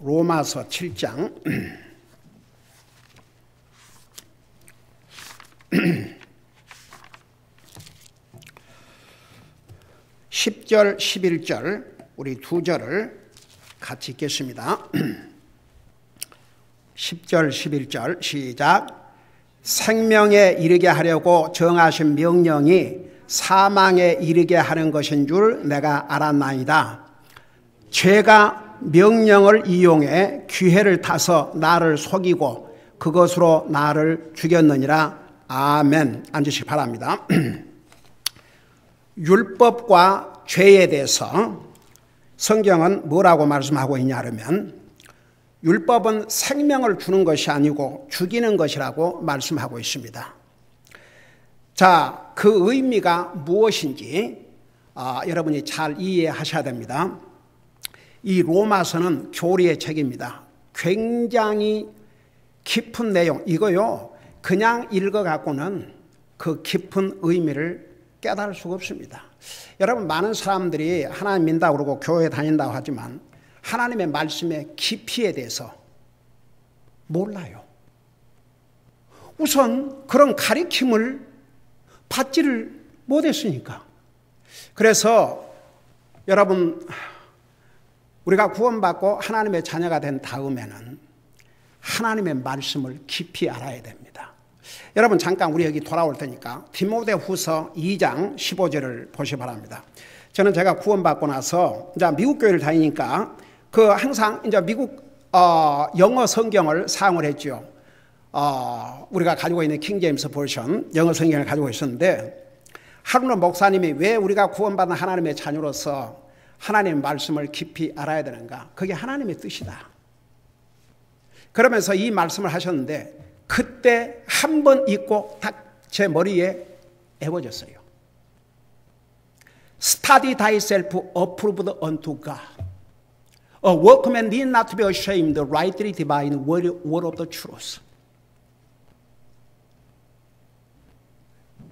로마서 7장 10절, 11절 우리 두 절을 같이 읽겠습니다. 10절, 11절 시작. 생명에 이르게 하려고 정하신 명령이 사망에 이르게 하는 것인 줄 내가 알았나이다. 죄가 명령을 이용해 기회를 타서 나를 속이고 그것으로 나를 죽였느니라. 아멘. 앉으시기 바랍니다. 율법과 죄에 대해서 성경은 뭐라고 말씀하고 있냐면 율법은 생명을 주는 것이 아니고 죽이는 것이라고 말씀하고 있습니다. 자, 그 의미가 무엇인지 여러분이 잘 이해하셔야 됩니다. 이 로마서는 교리의 책입니다. 굉장히 깊은 내용, 이거요 그냥 읽어갖고는 그 깊은 의미를 깨달을 수가 없습니다. 여러분, 많은 사람들이 하나님 믿는다고 그러고 교회 다닌다고 하지만 하나님의 말씀의 깊이에 대해서 몰라요. 우선 그런 가르침을 받지를 못했으니까. 그래서 여러분, 우리가 구원받고 하나님의 자녀가 된 다음에는 하나님의 말씀을 깊이 알아야 됩니다. 여러분, 잠깐 우리 여기 돌아올 테니까 디모데후서 2장 15절을 보시기 바랍니다. 저는 제가 구원받고 나서 이제 미국 교회를 다니니까 항상 이제 미국 영어 성경을 사용을 했죠. 우리가 가지고 있는 킹제임스 버전 영어 성경을 가지고 있었는데, 하루는 목사님이 왜 우리가 구원받은 하나님의 자녀로서 하나님의 말씀을 깊이 알아야 되는가? 그게 하나님의 뜻이다. 그러면서 이 말씀을 하셨는데 그때 한 번 읽고 딱 제 머리에 애워졌어요. Study thyself approved unto God. A workman need not to be ashamed, rightly dividing word of the truth.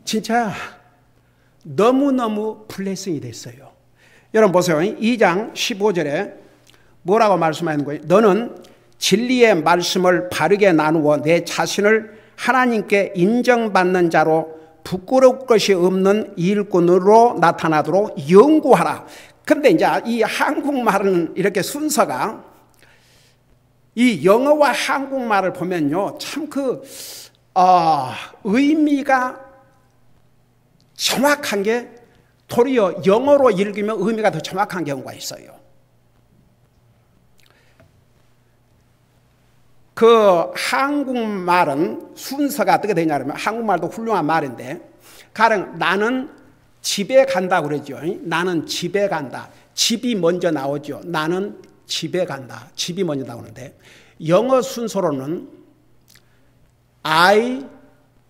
진짜 너무너무 블레싱이 됐어요. 여러분 보세요. 2장 15절에 뭐라고 말씀하는 거예요? 너는 진리의 말씀을 바르게 나누어 내 자신을 하나님께 인정받는 자로 부끄러울 것이 없는 일꾼으로 나타나도록 연구하라. 근데 이제 이 한국말은 이렇게 순서가, 이 영어와 한국말을 보면요, 참 의미가 정확한 게 도리어 영어로 읽으면 의미가 더 정확한 경우가 있어요. 그 한국말은 순서가 어떻게 되냐면, 한국말도 훌륭한 말인데, 가령 나는 집에 간다 그러죠. 나는 집에 간다. 집이 먼저 나오죠. 나는 집에 간다. 집이 먼저 나오는데, 영어 순서로는 I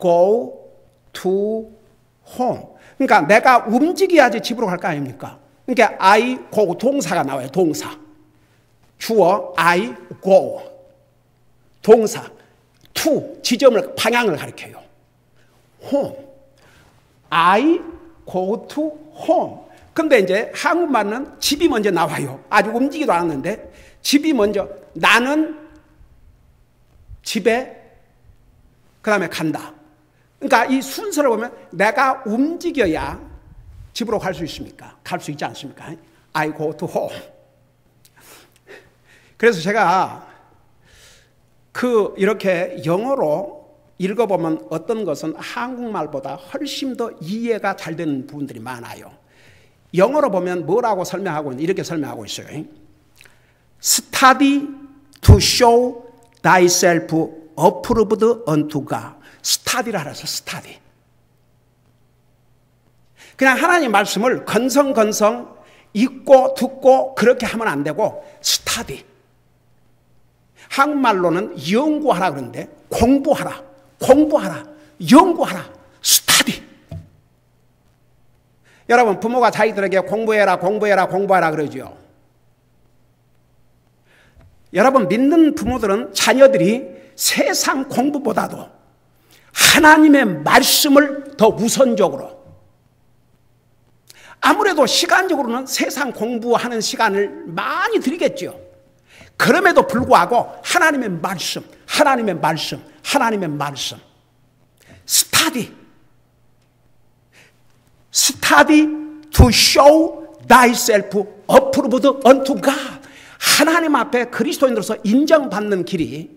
go to home. 그러니까 내가 움직여야지 집으로 갈 거 아닙니까? 그러니까 I go, 동사가 나와요. 동사. 주어 I go. 동사 to, 지점을, 방향을 가리켜요. home. I go to home. 근데 이제 한국말은 집이 먼저 나와요. 아직 움직이도 않았는데 집이 먼저, 나는 집에 그 다음에 간다. 그러니까 이 순서를 보면 내가 움직여야 집으로 갈 수 있습니까? 갈 수 있지 않습니까? I go to home. 그래서 제가 이렇게 영어로 읽어보면 어떤 것은 한국말보다 훨씬 더 이해가 잘 되는 부분들이 많아요. 영어로 보면 뭐라고 설명하고 있는지 이렇게 설명하고 있어요. Study to show thyself approved unto God. 스타디를 하라서 스타디. 그냥 하나님 말씀을 건성건성 읽고 듣고 그렇게 하면 안 되고 스타디. 한국말로는 연구하라 그러는데 공부하라, 연구하라, 스타디. 여러분, 부모가 자기들에게 공부해라 그러죠. 여러분, 믿는 부모들은 자녀들이 세상 공부보다도 하나님의 말씀을 더 우선적으로, 아무래도 시간적으로는 세상 공부하는 시간을 많이 들이겠죠. 그럼에도 불구하고 하나님의 말씀, 하나님의 말씀, 하나님의 말씀. Study to show thyself approved unto God. 하나님 앞에 그리스도인으로서 인정받는 길이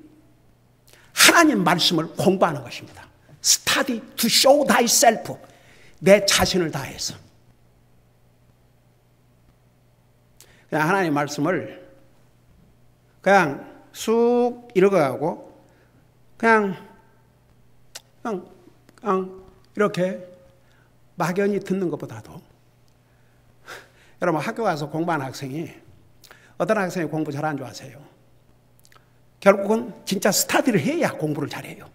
하나님 말씀을 공부하는 것입니다. Study to show thyself. 내 자신을 다해서. 그냥 하나님 말씀을 그냥 쑥 읽어가고 그냥 이렇게 막연히 듣는 것보다도 여러분 학교 가서 공부하는 학생이 어떤 학생이 공부 잘하는 줄 아세요? 결국은 진짜 스터디를 해야 공부를 잘해요.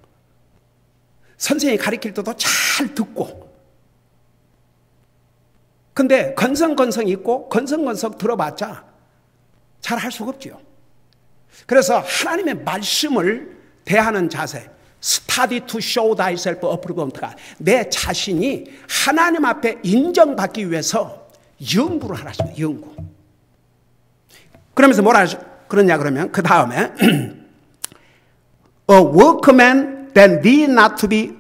선생님이 가르칠 때도 잘 듣고 근데 건성건성 있고 건성건성 들어봤자 잘 할 수가 없지요. 그래서 하나님의 말씀을 대하는 자세 Study to show thyself approved unto God. 내 자신이 하나님 앞에 인정받기 위해서 연구를 하라십니다. 연구. 그러면서 뭐라 그러냐 그러면 그 다음에 A workman that need not to be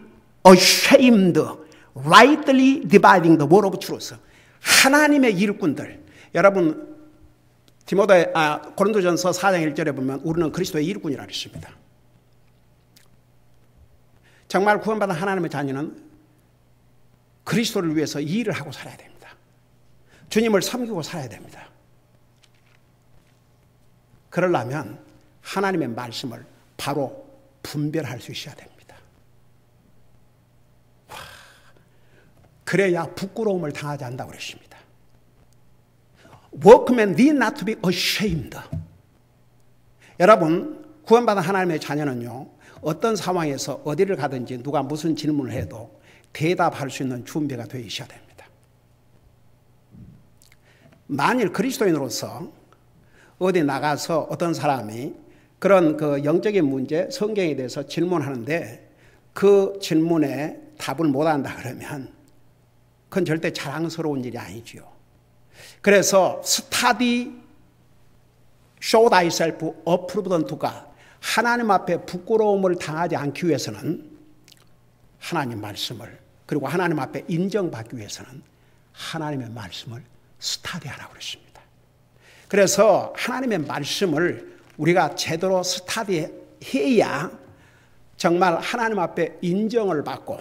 ashamed, rightly dividing the word of truth. 하나님의 일꾼들. 여러분 고린도전서 4장 1절에 보면 우리는 그리스도의 일꾼이라 그랬습니다. 정말 구원받은 하나님의 자녀는 그리스도를 위해서 일을 하고 살아야 됩니다. 주님을 섬기고 살아야 됩니다. 그러려면 하나님의 말씀을 바로 분별할 수 있어야 됩니다. 그래야 부끄러움을 당하지 않는다고 그랬습니다. Workmen need not to be ashamed. 여러분 구원받은 하나님의 자녀는요 어떤 상황에서 어디를 가든지 누가 무슨 질문을 해도 대답할 수 있는 준비가 되어 있어야 됩니다. 만일 그리스도인으로서 어디 나가서 어떤 사람이 그런 그 영적인 문제, 성경에 대해서 질문하는데 그 질문에 답을 못한다 그러면 그건 절대 자랑스러운 일이 아니지요. 그래서 Study, show thyself approved unto God. 하나님 앞에 부끄러움을 당하지 않기 위해서는 하나님 말씀을 그리고 하나님 앞에 인정받기 위해서는 하나님의 말씀을 스타디하라고 그랬습니다. 그래서 하나님의 말씀을 우리가 제대로 스타디해야 정말 하나님 앞에 인정을 받고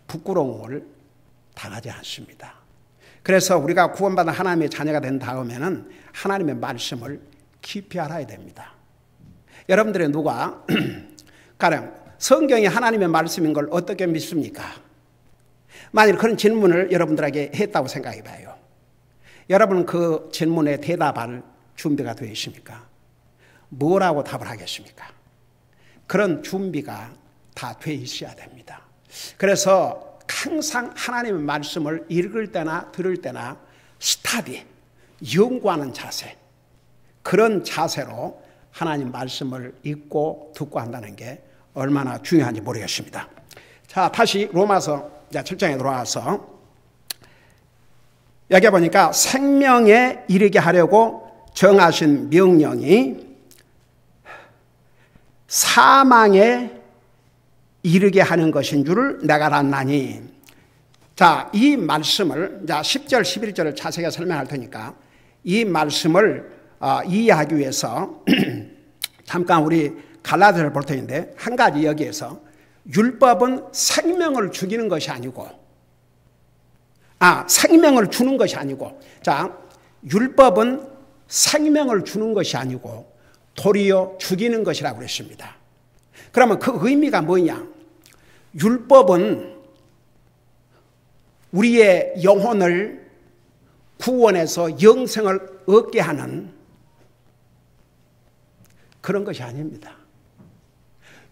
부끄러움을 당하지 않습니다. 그래서 우리가 구원받은 하나님의 자녀가 된 다음에는 하나님의 말씀을 깊이 알아야 됩니다. 여러분들의 누가 가령 성경이 하나님의 말씀인 걸 어떻게 믿습니까? 만일 그런 질문을 여러분들에게 했다고 생각해 봐요. 여러분은 그 질문에 대답할 준비가 되어 있습니까? 뭐라고 답을 하겠습니까? 그런 준비가 다 되어 있어야 됩니다. 그래서 항상 하나님의 말씀을 읽을 때나 들을 때나 스터디, 연구하는 자세, 그런 자세로 하나님 말씀을 읽고 듣고 한다는 게 얼마나 중요한지 모르겠습니다. 자, 다시 로마서 7장에 돌아와서 여기 보니까 생명에 이르게 하려고 정하신 명령이 사망에 이르게 하는 것인 줄을 내가 알았나니. 자, 이 말씀을 10절, 11절을 자세히 설명할 테니까 이 말씀을 이해하기 위해서 잠깐 우리 갈라디아를 볼 텐데 한 가지 여기에서 율법은 생명을 죽이는 것이 아니고 생명을 주는 것이 아니고 자, 율법은 생명을 주는 것이 아니고 도리어 죽이는 것이라고 그랬습니다. 그러면 그 의미가 뭐냐? 율법은 우리의 영혼을 구원해서 영생을 얻게 하는 그런 것이 아닙니다.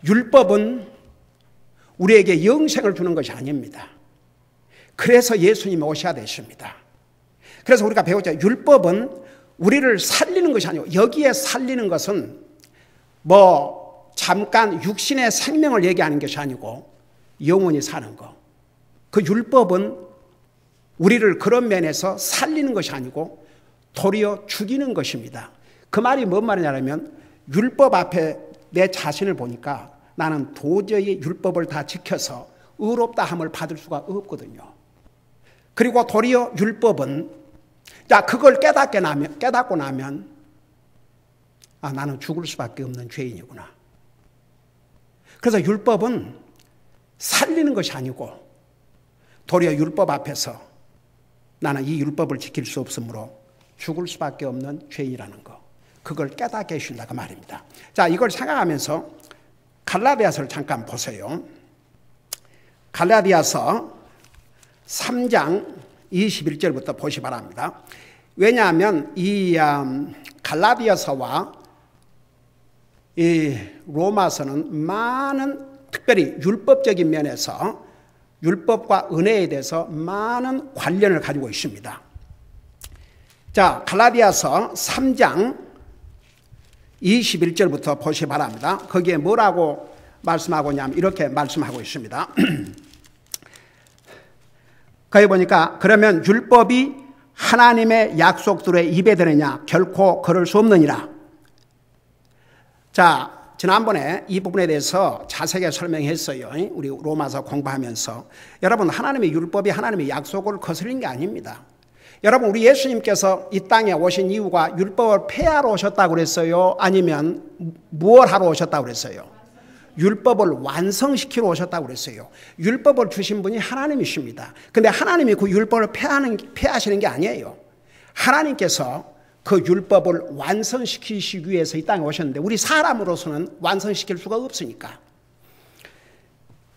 율법은 우리에게 영생을 주는 것이 아닙니다. 그래서 예수님이 오셔야 되십니다. 그래서 우리가 배우자 율법은 우리를 살리는 것이 아니고 여기에 살리는 것은 잠깐 육신의 생명을 얘기하는 것이 아니고 영원히 사는 것. 그 율법은 우리를 그런 면에서 살리는 것이 아니고 도리어 죽이는 것입니다. 그 말이 뭔 말이냐면 율법 앞에 내 자신을 보니까 나는 도저히 율법을 다 지켜서 의롭다 함을 받을 수가 없거든요. 그리고 도리어 율법은 그걸 깨닫고 나면 나는 죽을 수밖에 없는 죄인이구나. 그래서 율법은 살리는 것이 아니고 도리어 율법 앞에서 나는 이 율법을 지킬 수 없으므로 죽을 수밖에 없는 죄인이라는 거. 그걸 깨닫게 해준다 그 말입니다. 자, 이걸 생각하면서 갈라디아서를 잠깐 보세요. 갈라디아서 3장 21절부터 보시 바랍니다. 왜냐하면 이 갈라디아서와 이 로마서는 많은 특별히 율법적인 면에서 율법과 은혜에 대해서 많은 관련을 가지고 있습니다. 자, 갈라디아서 3장 21절부터 보시 바랍니다. 거기에 뭐라고 말씀하고 있냐면 이렇게 말씀하고 있습니다. 거기 보니까 그러면 율법이 하나님의 약속들에 입에 드느냐? 결코 그럴 수 없느니라. 자, 지난번에 이 부분에 대해서 자세하게 설명했어요. 우리 로마서 공부하면서. 여러분, 하나님의 율법이 하나님의 약속을 거스린 게 아닙니다. 여러분, 우리 예수님께서 이 땅에 오신 이유가 율법을 폐하러 오셨다고 그랬어요? 아니면 무엇 하러 오셨다고 그랬어요? 율법을 완성시키러 오셨다고 그랬어요. 율법을 주신 분이 하나님이십니다. 근데 하나님이 그 율법을 폐하시는 게 아니에요. 하나님께서 그 율법을 완성시키시기 위해서 이 땅에 오셨는데 우리 사람으로서는 완성시킬 수가 없으니까.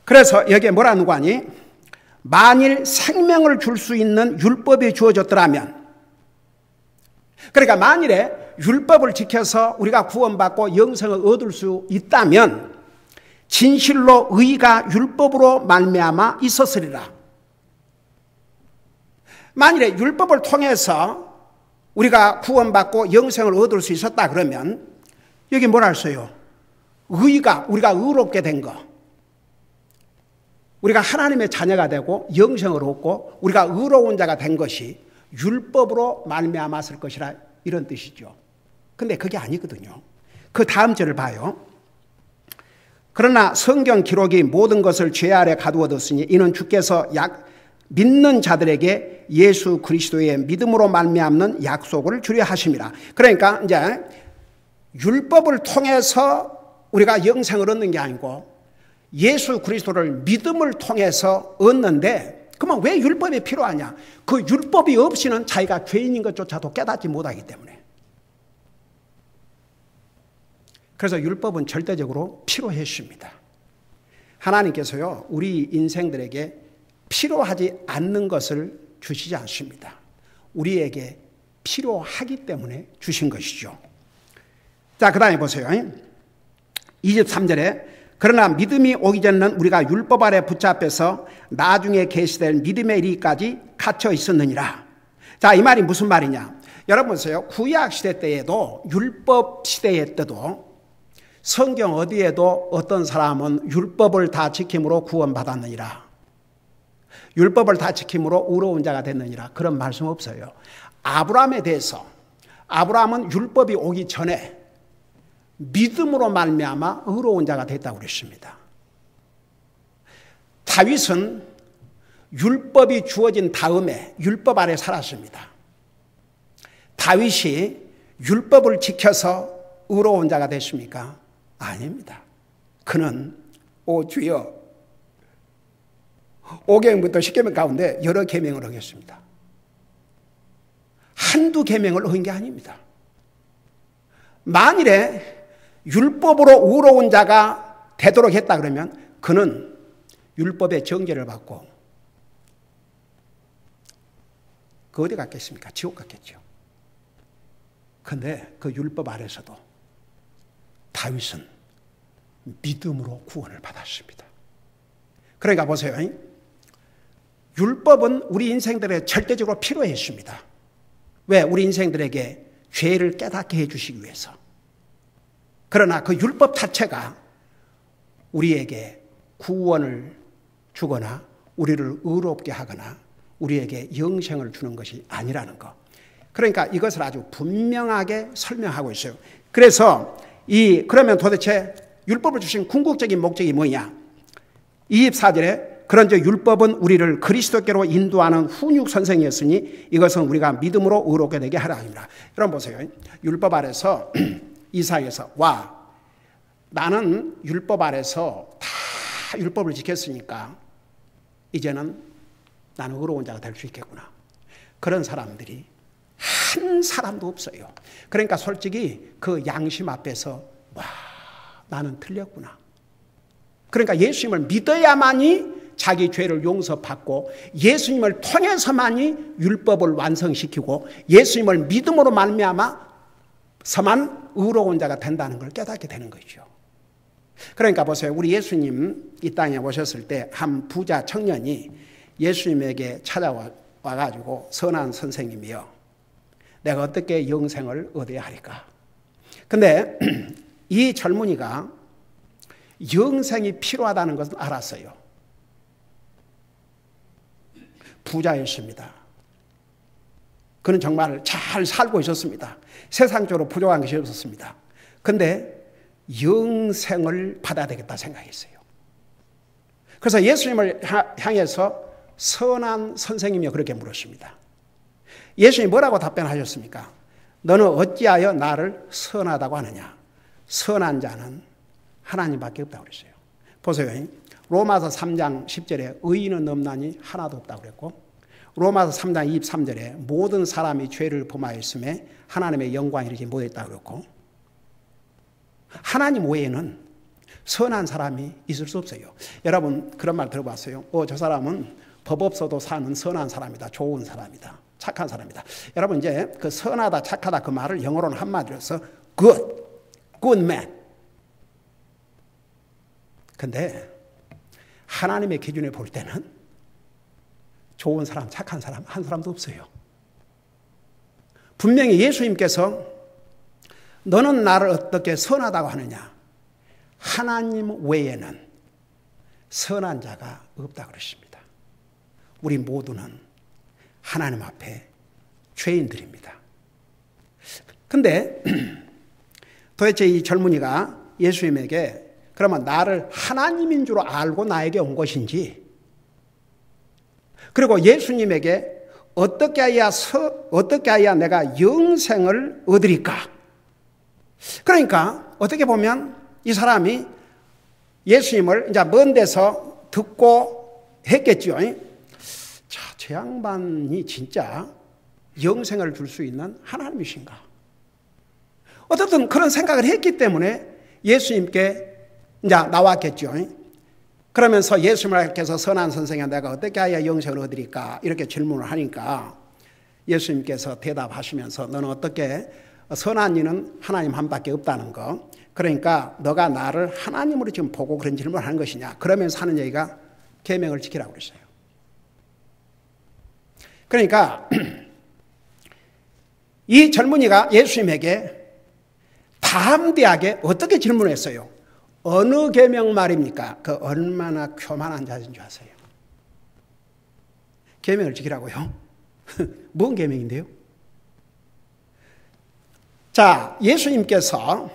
그래서 여기에 뭐라는 거 아니? 만일 생명을 줄 수 있는 율법이 주어졌더라면, 그러니까 만일에 율법을 지켜서 우리가 구원받고 영생을 얻을 수 있다면 진실로 의가 율법으로 말미암아 있었으리라. 만일에 율법을 통해서 우리가 구원받고 영생을 얻을 수 있었다 그러면 여기 뭐라 했어요? 의가, 우리가 의롭게 된 거, 우리가 하나님의 자녀가 되고 영생을 얻고 우리가 의로운 자가 된 것이 율법으로 말미암았을 것이라, 이런 뜻이죠. 근데 그게 아니거든요. 그 다음 절을 봐요. 그러나 성경 기록이 모든 것을 죄 아래 가두어뒀으니 이는 주께서 믿는 자들에게 예수 그리스도의 믿음으로 말미암는 약속을 주려 하심이라. 그러니까 이제 율법을 통해서 우리가 영생을 얻는 게 아니고 예수 그리스도를 믿음을 통해서 얻는데, 그러면 왜 율법이 필요하냐? 그 율법이 없이는 자기가 죄인인 것조차도 깨닫지 못하기 때문에. 그래서 율법은 절대적으로 필요했습니다. 하나님께서요, 우리 인생들에게 필요하지 않는 것을 주시지 않습니다. 우리에게 필요하기 때문에 주신 것이죠. 자, 그 다음에 보세요. 23절에 그러나 믿음이 오기 전에는 우리가 율법 아래 붙잡혀서 나중에 계시될 믿음의 이르기까지 갇혀 있었느니라. 자, 이 말이 무슨 말이냐? 여러분 보세요. 구약 시대 때에도, 율법 시대 때도 성경 어디에도 어떤 사람은 율법을 다 지킴으로 구원받았느니라, 율법을 다 지킴으로 의로운 자가 됐느니라, 그런 말씀 없어요. 아브라함에 대해서, 아브라함은 율법이 오기 전에 믿음으로 말미암아 의로운 자가 됐다고 그랬습니다. 다윗은 율법이 주어진 다음에 율법 아래 살았습니다. 다윗이 율법을 지켜서 의로운 자가 됐습니까? 아닙니다. 그는 오 주여, 5계명부터 10계명 가운데 여러 계명을 어겼습니다. 한두 계명을 어긴 게 아닙니다. 만일에 율법으로 의로운 자가 되도록 했다 그러면 그는 율법의 정죄를 받고 그 어디 갔겠습니까? 지옥 갔겠죠. 그런데 그 율법 아래서도 다윗은 믿음으로 구원을 받았습니다. 그러니까 보세요. 율법은 우리 인생들에 절대적으로 필요했습니다. 왜? 우리 인생들에게 죄를 깨닫게 해주시기 위해서. 그러나 그 율법 자체가 우리에게 구원을 주거나 우리를 의롭게 하거나 우리에게 영생을 주는 것이 아니라는 것. 그러니까 이것을 아주 분명하게 설명하고 있어요. 그래서 그러면 도대체 율법을 주신 궁극적인 목적이 뭐냐? 24절에 그런즉 율법은 우리를 그리스도께로 인도하는 훈육 선생이었으니 이것은 우리가 믿음으로 의롭게 되게 하라 합니다. 여러분 보세요. 율법 아래서 이사야에서 나는 율법 아래서 다 율법을 지켰으니까 이제는 나는 의로운 자가 될 수 있겠구나. 그런 사람들이 한 사람도 없어요. 그러니까 솔직히 그 양심 앞에서 나는 틀렸구나. 그러니까 예수님을 믿어야만이 자기 죄를 용서받고 예수님을 통해서만이 율법을 완성시키고 예수님을 믿음으로 말미암아서만 의로운 자가 된다는 걸 깨닫게 되는 거죠. 그러니까 보세요. 우리 예수님 이 땅에 오셨을 때 한 부자 청년이 예수님에게 찾아와가지고 선한 선생님이여 내가 어떻게 영생을 얻어야 하리까? 근데 이 젊은이가 영생이 필요하다는 것을 알았어요. 부자였습니다. 그는 정말 잘 살고 있었습니다. 세상적으로 부족한 것이 없었습니다. 근데 영생을 받아야 되겠다 생각했어요. 그래서 예수님을 향해서 선한 선생님이여 그렇게 물으십니다. 예수님이 뭐라고 답변하셨습니까? 너는 어찌하여 나를 선하다고 하느냐? 선한 자는 하나님밖에 없다고 그랬어요. 보세요. 로마서 3장 10절에 의인은 없나니 하나도 없다고 그랬고 로마서 3장 23절에 모든 사람이 죄를 범하였음에 하나님의 영광이 이르지 못했다고 그랬고 하나님 외에는 선한 사람이 있을 수 없어요. 여러분 그런 말 들어봤어요? 저 사람은 법 없어도 사는 선한 사람이다. 좋은 사람이다. 착한 사람이다. 여러분 이제 그 선하다 착하다 그 말을 영어로는 한마디로 해서 good man. 근데 하나님의 기준에 볼 때는 좋은 사람, 착한 사람 한 사람도 없어요. 분명히 예수님께서 너는 나를 어떻게 선하다고 하느냐? 하나님 외에는 선한 자가 없다고 그러십니다. 우리 모두는 하나님 앞에 죄인들입니다. 근데 도대체 이 젊은이가 예수님에게 그러면 나를 하나님인 줄 알고 나에게 온 것인지 그리고 예수님에게 어떻게 해야 내가 영생을 얻으리까? 그러니까 어떻게 보면 이 사람이 예수님을 이제 먼 데서 듣고 했겠죠. 자, 저 양반이 진짜 영생을 줄 수 있는 하나님이신가? 어떻든 그런 생각을 했기 때문에 예수님께 이제 나왔겠죠. 그러면서 예수님께서 선한 선생님 내가 어떻게 해야 영생을 얻으리까? 이렇게 질문을 하니까 예수님께서 대답하시면서 너는 어떻게 선한 이는 하나님 한 밖에 없다는 거. 그러니까 너가 나를 하나님으로 지금 보고 그런 질문을 하는 것이냐. 그러면서 하는 얘기가 계명을 지키라고 그랬어요. 그러니까 이 젊은이가 예수님에게 담대하게 어떻게 질문했어요? 어느 계명 말입니까? 그 얼마나 교만한 자인 줄 아세요? 계명을 지키라고요? 뭔 계명인데요? 자, 예수님께서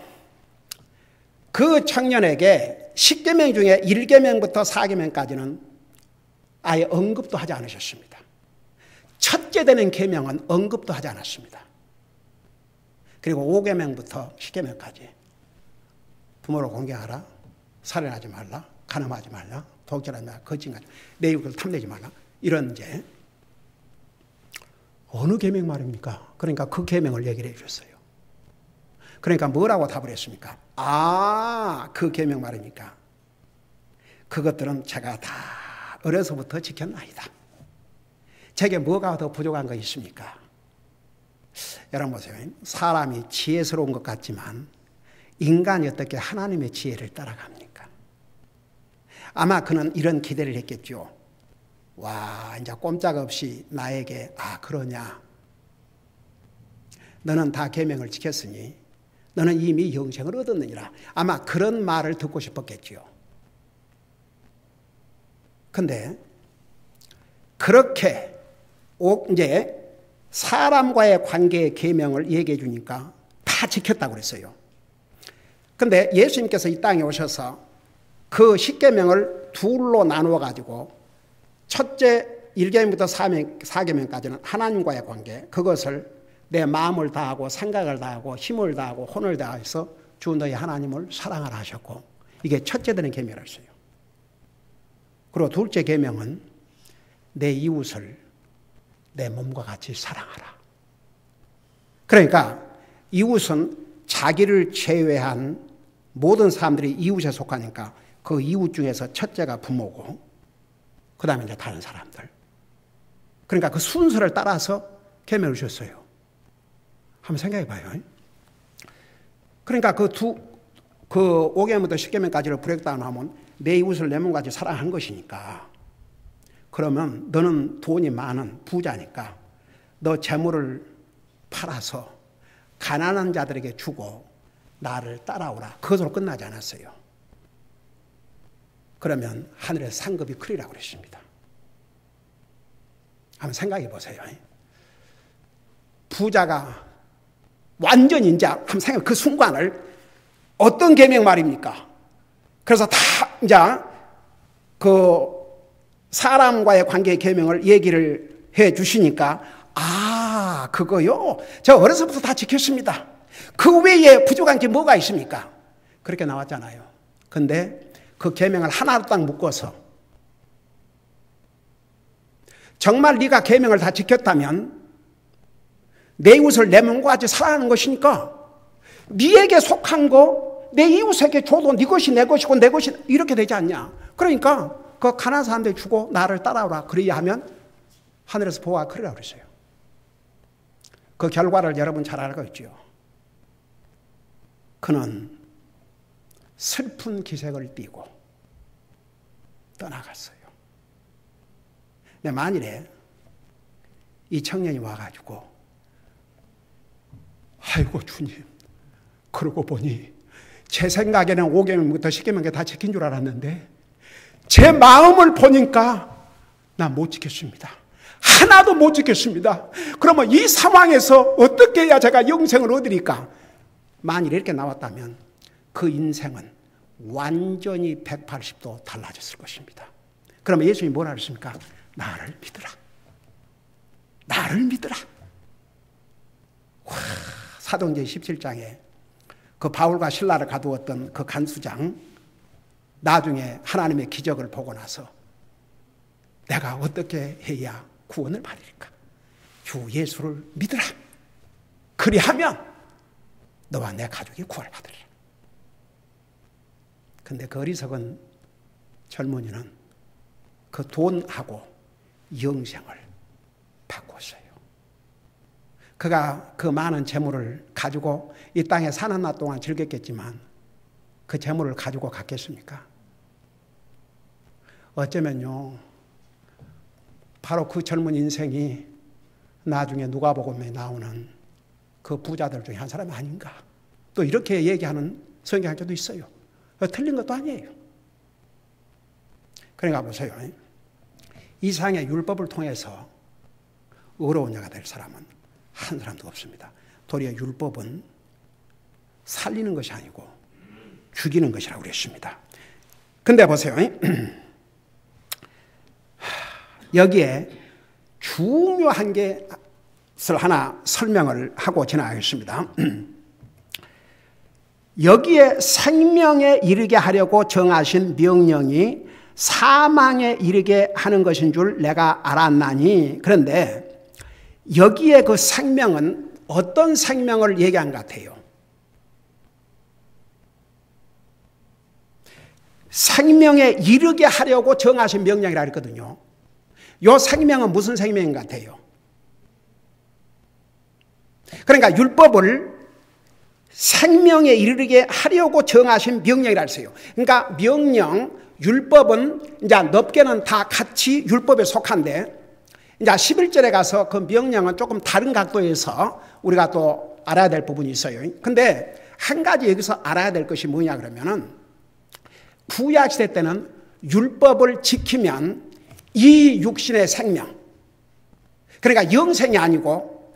그 청년에게 10계명 중에 1계명부터 4계명까지는 아예 언급도 하지 않으셨습니다. 첫째 되는 계명은 언급도 하지 않았습니다. 그리고 5계명부터 10계명까지 부모를 공경하라, 살인하지 말라, 간음하지 말라, 독점하지 말라, 거짓말하지 말라, 내 이웃을 탐내지 말라. 이런 이제 어느 계명 말입니까? 그러니까 그 계명을 얘기를 해주셨어요. 그러니까 뭐라고 답을 했습니까? 그 계명 말입니까? 그것들은 제가 다 어려서부터 지켰나이다. 제게 뭐가 더 부족한 거 있습니까? 여러분 보세요. 사람이 지혜스러운 것 같지만 인간이 어떻게 하나님의 지혜를 따라갑니까? 아마 그는 이런 기대를 했겠죠. 와, 이제 꼼짝없이 나에게 그러냐? 너는 다 계명을 지켰으니 너는 이미 영생을 얻었느니라. 아마 그런 말을 듣고 싶었겠죠. 근데 그렇게 이제 사람과의 관계의 계명을 얘기해 주니까 다 지켰다고 그랬어요. 근데 예수님께서 이 땅에 오셔서 그 10계명을 둘로 나누어 가지고 첫째 1계명부터 4계명까지는 하나님과의 관계, 그것을 내 마음을 다하고 생각을 다하고 힘을 다하고 혼을 다해서 주 너희 하나님을 사랑하라 하셨고, 이게 첫째 되는 계명이었어요. 그리고 둘째 계명은 내 이웃을 내 몸과 같이 사랑하라. 그러니까 이웃은 자기를 제외한 모든 사람들이 이웃에 속하니까 그 이웃 중에서 첫째가 부모고 그 다음에 이제 다른 사람들. 그러니까 그 순서를 따라서 계명을 주셨어요. 한번 생각해 봐요. 그러니까 그 5계명부터 10계명까지를 브레이크다운하면 내 이웃을 내 몸같이 사랑한 것이니까, 그러면 너는 돈이 많은 부자니까 너 재물을 팔아서 가난한 자들에게 주고 나를 따라오라. 그것으로 끝나지 않았어요. 그러면 하늘에서 상급이 크리라고 그랬습니다. 한번 생각해 보세요. 부자가 완전 인자, 한번 생각해, 그 순간을 어떤 계명 말입니까? 그래서 다 이제 그 사람과의 관계의 계명을 얘기를 해 주시니까, 아, 그거요? 저 어려서부터 다 지켰습니다. 그 외에 부족한 게 뭐가 있습니까? 그렇게 나왔잖아요. 근데 그 계명을 하나로 딱 묶어서, 정말 네가 계명을 다 지켰다면 내 이웃을 내 몸과 같이 사랑하는 것이니까 네에게 속한 거 내 이웃에게 줘도 네 것이 내 것이고 내 것이 이렇게 되지 않냐. 그러니까 그 가난한 사람들 주고 나를 따라오라. 그래야 하면 하늘에서 보호가 크리라고 그랬어요. 그 결과를 여러분 잘 알고 있죠. 그는 슬픈 기색을 띠고 떠나갔어요. 근데 만일에 이 청년이 와가지고, 아이고 주님, 그러고 보니 제 생각에는 5계명부터 10계명 다 지킨 줄 알았는데 제 마음을 보니까 나 못 지켰습니다. 하나도 못 지켰습니다. 그러면 이 상황에서 어떻게 해야 제가 영생을 얻으니까? 만일 이렇게 나왔다면 그 인생은 완전히 180도 달라졌을 것입니다. 그러면 예수님이 뭐라 그랬습니까? 나를 믿으라. 나를 믿으라. 와, 사도행전 17장에 그 바울과 실라를 가두었던 그 간수장, 나중에 하나님의 기적을 보고 나서 내가 어떻게 해야 구원을 받을까? 주 예수를 믿으라. 그리하면 너와 내 가족이 구원을 받으리라. 근데 그 어리석은 젊은이는 그 돈하고 영생을 바꿨어요. 그가 그 많은 재물을 가지고 이 땅에 사는 날 동안 즐겼겠지만 그 재물을 가지고 갔겠습니까? 어쩌면요, 바로 그 젊은 인생이 나중에 누가복음에 나오는 그 부자들 중에 한 사람이 아닌가. 또 이렇게 얘기하는 성경학자도 있어요. 틀린 것도 아니에요. 그러니까 보세요. 이상의 율법을 통해서 의로운 자가 될 사람은 한 사람도 없습니다. 도리어 율법은 살리는 것이 아니고 죽이는 것이라고 그랬습니다. 근데 보세요. 여기에 중요한 것을 하나 설명을 하고 지나가겠습니다. 여기에 생명에 이르게 하려고 정하신 명령이 사망에 이르게 하는 것인 줄 내가 알았나니. 그런데 여기에 그 생명은 어떤 생명을 얘기한 것 같아요? 생명에 이르게 하려고 정하신 명령이라 했거든요. 이 생명은 무슨 생명인 것 같아요? 그러니까 율법을 생명에 이르게 하려고 정하신 명령이라 했어요. 그러니까 명령, 율법은 이제 넓게는 다 같이 율법에 속한데, 이제 11절에 가서 그 명령은 조금 다른 각도에서 우리가 또 알아야 될 부분이 있어요. 근데 한 가지 여기서 알아야 될 것이 뭐냐 그러면은, 구약시대 때는 율법을 지키면 이 육신의 생명, 그러니까 영생이 아니고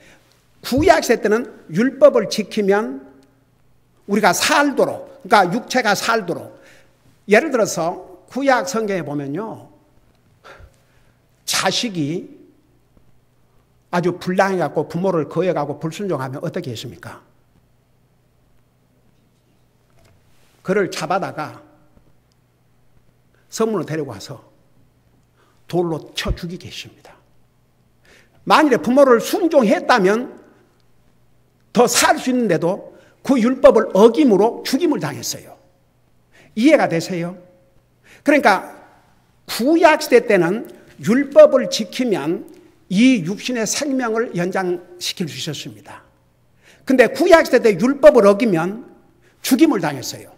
구약시대 때는 율법을 지키면 우리가 살도록, 그러니까 육체가 살도록. 예를 들어서 구약 성경에 보면요, 자식이 아주 불량해갖고 부모를 거역하고 불순종하면 어떻게 했습니까? 그를 잡아다가 성문으로 데리고 와서 돌로 쳐 죽이게 했습니다. 만일에 부모를 순종했다면 더 살 수 있는데도 그 율법을 어김으로 죽임을 당했어요. 이해가 되세요? 그러니까 구약시대 때는 율법을 지키면 이 육신의 생명을 연장시킬 수 있었습니다. 근데 구약시대 때 율법을 어기면 죽임을 당했어요.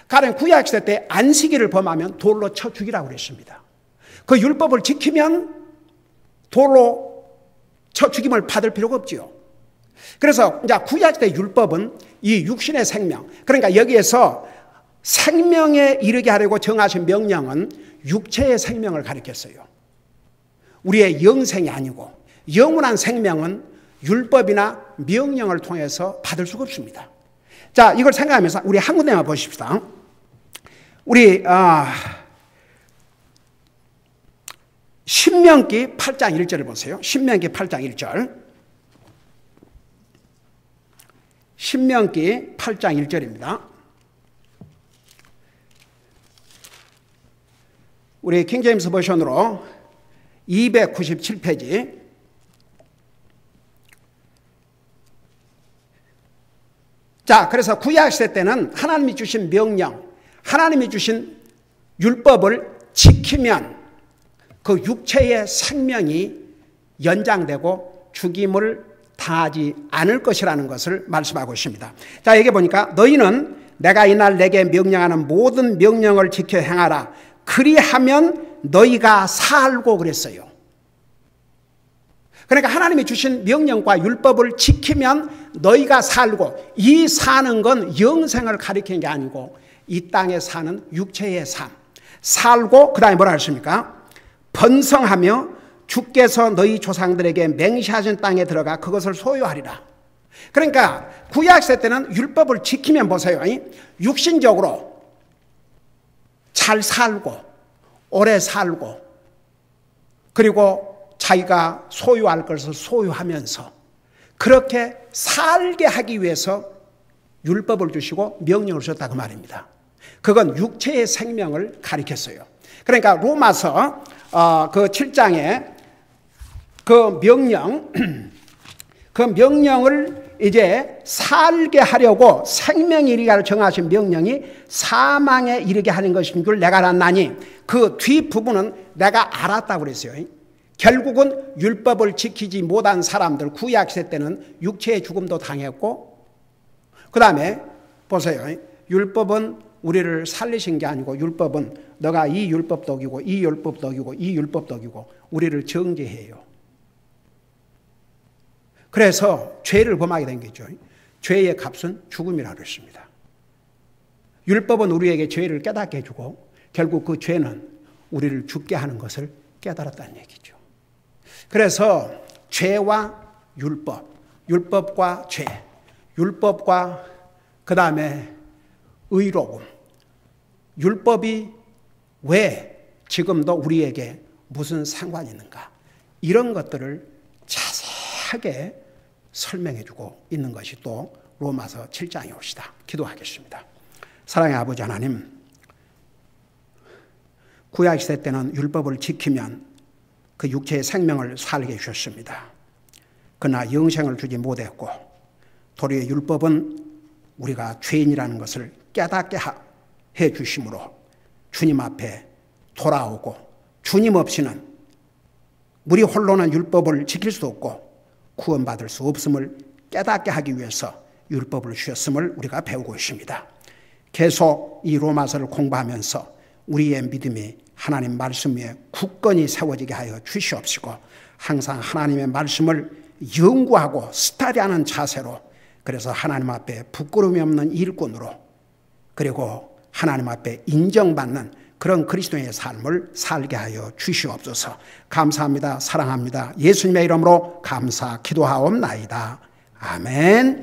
가령 구약시대 때 안식일을 범하면 돌로 쳐 죽이라고 그랬습니다. 그 율법을 지키면 돌로 쳐 죽임을 받을 필요가 없지요. 그래서 이제 구약시대 율법은 이 육신의 생명, 그러니까 여기에서 생명에 이르게 하려고 정하신 명령은 육체의 생명을 가리켰어요. 우리의 영생이 아니고 영원한 생명은 율법이나 명령을 통해서 받을 수가 없습니다. 자, 이걸 생각하면서 우리 한 군데만 보십시다. 우리 신명기 8장 1절을 보세요. 신명기 8장 1절. 신명기 8장 1절입니다. 우리 킹제임스 버전으로 297페이지. 자, 그래서 구약시대 때는 하나님이 주신 명령, 하나님이 주신 율법을 지키면 그 육체의 생명이 연장되고 죽임을 당하지 않을 것이라는 것을 말씀하고 있습니다. 자, 여기 보니까 너희는 내가 이날 내게 명령하는 모든 명령을 지켜 행하라. 그리하면 너희가 살고 그랬어요. 그러니까 하나님이 주신 명령과 율법을 지키면 너희가 살고, 이 사는 건 영생을 가리키는 게 아니고 이 땅에 사는 육체의 삶. 살고 그 다음에 뭐라 했습니까? 번성하며 주께서 너희 조상들에게 맹세하신 땅에 들어가 그것을 소유하리라. 그러니까 구약시대 때는 율법을 지키면 보세요. 육신적으로 잘 살고 오래 살고 그리고 자기가 소유할 것을 소유하면서 그렇게 살게 하기 위해서 율법을 주시고 명령을 주셨다고 말입니다. 그건 육체의 생명을 가리켰어요. 그러니까 로마서 그 7장에 그 명령을 이제 살게 하려고 생명에 이르게 하려 정하신 명령이 사망에 이르게 하는 것인 줄 내가 알았나니, 그 뒷부분은 내가 알았다고 그랬어요. 결국은 율법을 지키지 못한 사람들, 구약시대 때는 육체의 죽음도 당했고, 그 다음에 보세요. 율법은 우리를 살리신 게 아니고 율법은 너가 이 율법도 어기고 이 율법도 어기고 이 율법도 어기고 우리를 정죄해요. 그래서 죄를 범하게 된 거죠. 죄의 값은 죽음이라고 했습니다. 율법은 우리에게 죄를 깨닫게 해주고 결국 그 죄는 우리를 죽게 하는 것을 깨달았다는 얘기죠. 그래서 죄와 율법, 율법과 죄, 율법과 그 다음에 의로움, 율법이 왜 지금도 우리에게 무슨 상관이 있는가, 이런 것들을 자세하게 설명해주고 있는 것이 또 로마서 7장에 옵시다. 기도하겠습니다. 사랑의 아버지 하나님, 구약시대 때는 율법을 지키면 그 육체의 생명을 살게 해주셨습니다. 그러나 영생을 주지 못했고 도리어 율법은 우리가 죄인이라는 것을 깨닫게 해 주심으로 주님 앞에 돌아오고, 주님 없이는 우리 홀로는 율법을 지킬 수 없고 구원받을 수 없음을 깨닫게 하기 위해서 율법을 주셨음을 우리가 배우고 있습니다. 계속 이 로마서를 공부하면서 우리의 믿음이 하나님 말씀 위에 굳건히 세워지게 하여 주시옵시고, 항상 하나님의 말씀을 연구하고 스터디하는 자세로, 그래서 하나님 앞에 부끄러움이 없는 일꾼으로, 그리고 하나님 앞에 인정받는 그런 그리스도의 삶을 살게 하여 주시옵소서. 감사합니다. 사랑합니다. 예수님의 이름으로 감사 기도하옵나이다. 아멘.